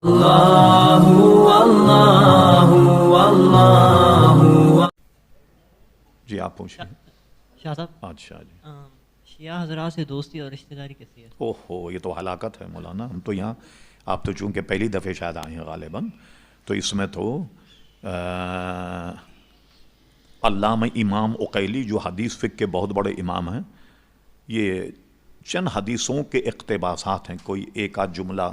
اللہ اللہ اللہ۔ جی آپ پوچھیں۔ شاہ صاحب، اچھا جی، شیعہ حضرات سے دوستی اور رشتہ داری کیسی ہے؟ اوہ ہو، یہ تو ہلاکت ہے مولانا۔ ہم تو یہاں، آپ تو چونکہ پہلی دفعہ شاید آئے ہیں غالباً، تو اس میں تو علامہ امام عقیلی جو حدیث فقہ کے بہت بڑے امام ہیں، یہ چند حدیثوں کے اقتباسات ہیں، کوئی ایک آدھ جملہ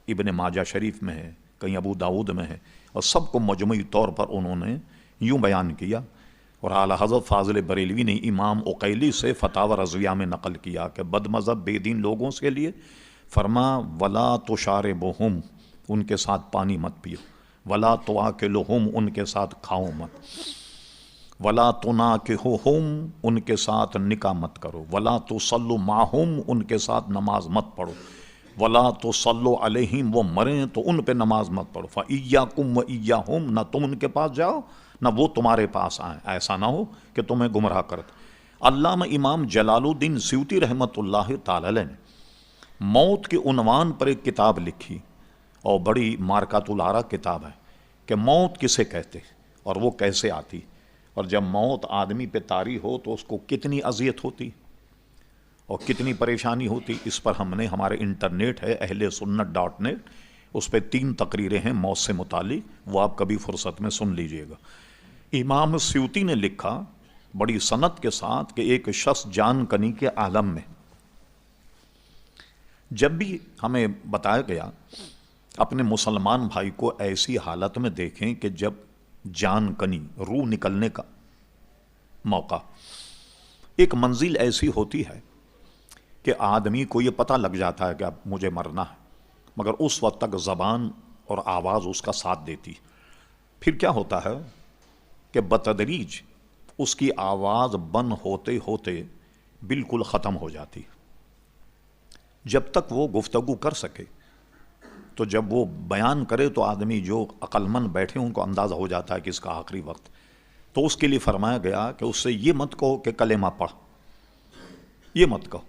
ابن ماجہ شریف میں ہے، کہیں ابو داؤد میں ہے، اور سب کو مجموعی طور پر انہوں نے یوں بیان کیا، اور اعلیٰ حضرت فاضل بریلوی نے امام عقیلی سے فتاوی رضویہ میں نقل کیا کہ بد مذہب بے دین لوگوں کے لیے فرما ولا تشاربہم، ان کے ساتھ پانی مت پیو، ولا تواکلہم، ان کے ساتھ کھاؤ مت، ولا تناکحہم، ان کے ساتھ نکاح مت کرو، ولا تصلوا معہم، ان کے ساتھ نماز مت پڑھو، ولا تصلوا علیہم، وہ مریں تو ان پہ نماز مت پڑھو، فإیاکم وإیاہم، نہ تم ان کے پاس جاؤ نہ وہ تمہارے پاس آئیں، ایسا نہ ہو کہ تمہیں گمراہ کرتے۔ علامہ امام جلال الدین سیوطی رحمۃ اللہ تعالی علیہ نے موت کے عنوان پر ایک کتاب لکھی، اور بڑی مارکات العرا کتاب ہے کہ موت کسے کہتے اور وہ کیسے آتی، اور جب موت آدمی پہ طاری ہو تو اس کو کتنی اذیت ہوتی اور کتنی پریشانی ہوتی۔ اس پر ہم نے، ہمارے انٹرنیٹ ہے اہلسنت.net، اس پہ 3 تقریریں ہیں موت سے متعلق، وہ آپ کبھی فرصت میں سن لیجئے گا۔ امام سیوطی نے لکھا بڑی سند کے ساتھ کہ ایک شخص جان کنی کے عالم میں، جب بھی ہمیں بتایا گیا اپنے مسلمان بھائی کو ایسی حالت میں دیکھیں کہ جب جان کنی، روح نکلنے کا موقع، ایک منزل ایسی ہوتی ہے کہ آدمی کو یہ پتہ لگ جاتا ہے کہ اب مجھے مرنا ہے، مگر اس وقت تک زبان اور آواز اس کا ساتھ دیتی، پھر کیا ہوتا ہے کہ بتدریج اس کی آواز بند ہوتے ہوتے بالکل ختم ہو جاتی، جب تک وہ گفتگو کر سکے، تو جب وہ بیان کرے تو آدمی جو عقل مند بیٹھے ان کو اندازہ ہو جاتا ہے کہ اس کا آخری وقت، تو اس کے لیے فرمایا گیا کہ اس سے یہ مت کہو کہ کلمہ پڑھ، یہ مت کہو،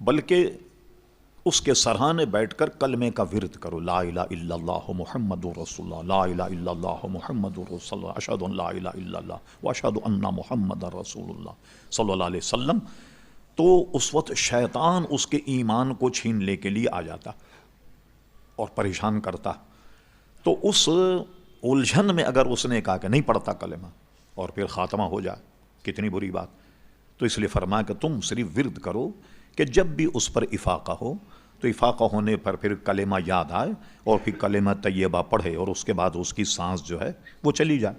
بلکہ اس کے سرہانے بیٹھ کر کلمے کا ورد کرو، لا الہ الا اللہ محمد رسول اللہ، لا الہ الا اللہ محمد رسول اللہ، اشہد ان لا الہ الا اللہ واشہد ان محمد رسول اللہ صلی اللہ علیہ وسلم۔ تو اس وقت شیطان اس کے ایمان کو چھین لے کے لیے آ جاتا اور پریشان کرتا، تو اس الجھن میں اگر اس نے کہا کہ نہیں پڑھتا کلمہ اور پھر خاتمہ ہو جائے، کتنی بری بات۔ تو اس لیے فرمایا کہ تم صرف ورد کرو کہ جب بھی اس پر افاقہ ہو تو افاقہ ہونے پر پھر کلمہ یاد آئے اور پھر کلمہ طیبہ پڑھے، اور اس کے بعد اس کی سانس جو ہے وہ چلی جائے،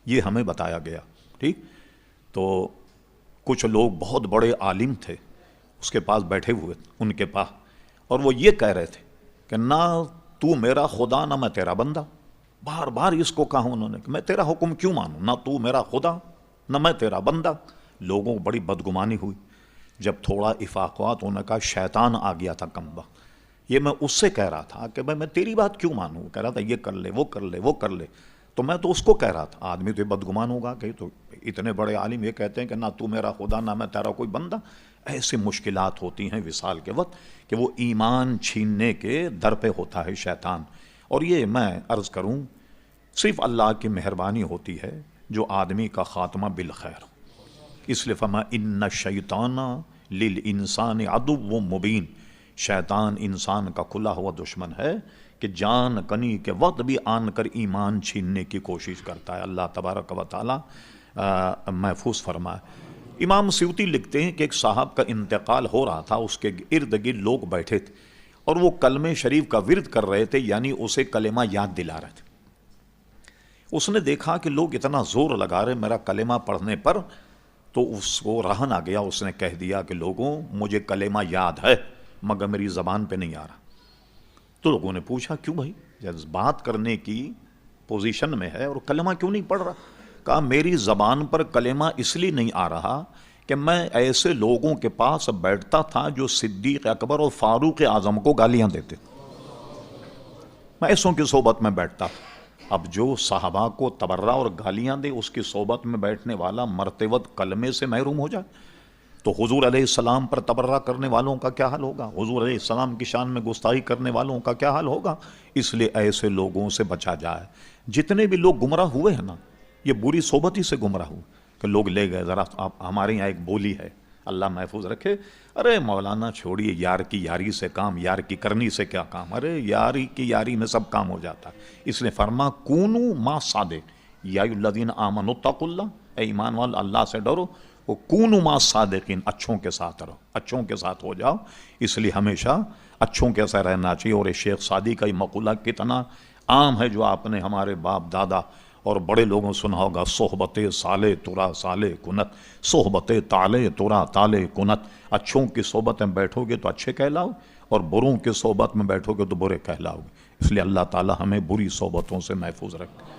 یہ ہمیں بتایا گیا۔ ٹھیک، تو کچھ لوگ بہت بڑے عالم تھے اس کے پاس بیٹھے ہوئے، ان کے پاس، اور وہ یہ کہہ رہے تھے کہ نہ تو میرا خدا نہ میں تیرا بندہ، بار بار اس کو کہا انہوں نے کہ میں تیرا حکم کیوں مانوں، نہ تو میرا خدا نہ میں تیرا بندہ۔ لوگوں کو بڑی بدگمانی ہوئی، جب تھوڑا افاق ہوا تو انہوں نے کہا شیطان آ گیا تھا کمبا، یہ میں اس سے کہہ رہا تھا کہ میں تیری بات کیوں مانوں، کہہ رہا تھا یہ کر لے وہ کر لے وہ کر لے، تو میں تو اس کو کہہ رہا تھا۔ آدمی تو بدگمان ہوگا کہ تو اتنے بڑے عالم یہ کہتے ہیں کہ نہ تو میرا خدا نہ میں تیرا کوئی بندہ۔ ایسے مشکلات ہوتی ہیں وصال کے وقت کہ وہ ایمان چھیننے کے در پہ ہوتا ہے شیطان، اور یہ میں عرض کروں صرف اللہ کی مہربانی ہوتی ہے جو آدمی کا خاتمہ بالخیر ہو۔ اس لیے فرمایا ان الشیطان للانسان عدو مبین، شیطان انسان کا کھلا ہوا دشمن ہے کہ جان کنی کے وقت بھی آن کر ایمان چھیننے کی کوشش کرتا ہے۔ اللہ تبارک و تعالی محفوظ فرمائے۔ امام سیوطی لکھتے ہیں کہ ایک صاحب کا انتقال ہو رہا تھا، اس کے ارد گرد لوگ بیٹھے تھے اور وہ کلمہ شریف کا ورد کر رہے تھے، یعنی اسے کلمہ یاد دلا رہے تھے۔ اس نے دیکھا کہ لوگ اتنا زور لگا رہے میرا کلمہ پڑھنے پر، تو اس کو رہن آ گیا، اس نے کہہ دیا کہ لوگوں مجھے کلمہ یاد ہے مگر میری زبان پہ نہیں آ رہا۔ تو لوگوں نے پوچھا کیوں بھائی، جب بات کرنے کی پوزیشن میں ہے اور کلمہ کیوں نہیں پڑھ رہا؟ کہا میری زبان پر کلمہ اس لیے نہیں آ رہا کہ میں ایسے لوگوں کے پاس بیٹھتا تھا جو صدیق اکبر اور فاروق اعظم کو گالیاں دیتے، میں ایسوں کی صحبت میں بیٹھتا تھا۔ اب جو صحابہ کو تبرہ اور گالیاں دے، اس کی صحبت میں بیٹھنے والا مرتے وقت کلمے سے محروم ہو جائے، تو حضور علیہ السلام پر تبرہ کرنے والوں کا کیا حال ہوگا؟ حضور علیہ السلام کی شان میں گستاخی کرنے والوں کا کیا حال ہوگا؟ اس لیے ایسے لوگوں سے بچا جائے۔ جتنے بھی لوگ گمراہ ہوئے ہیں نا، یہ بری صحبت ہی سے گمراہ ہوئے کہ لوگ لے گئے۔ ذرا ہمارے یہاں ایک بولی ہے، اللہ محفوظ رکھے، ارے مولانا چھوڑیے، یار کی یاری سے کام، یار کی کرنی سے کیا کام، ارے یاری کی یاری میں سب کام ہو جاتا ہے۔ اس لیے فرما کونو ما صادق، یا ایھا الذین آمنوا اتقوا اللہ، اے ایمان والو اللہ سے ڈرو، وہ کونو ما صادقین، اچھوں کے ساتھ رہو، اچھوں کے ساتھ ہو جاؤ۔ اس لیے ہمیشہ اچھوں کے ساتھ رہنا چاہیے۔ اور شیخ سعدی کا یہ مقولہ کتنا عام ہے جو آپ نے ہمارے باپ دادا اور بڑے لوگوں سنا ہوگا، صحبت صالح ترا صالح کنت، صحبت طالح ترا طالح کنت۔ اچھوں کی صحبت میں بیٹھو گے تو اچھے کہلاؤ، اور بروں کی صحبت میں بیٹھو گے تو برے کہلاؤ گے۔ اس لیے اللہ تعالی ہمیں بری صحبتوں سے محفوظ رکھے۔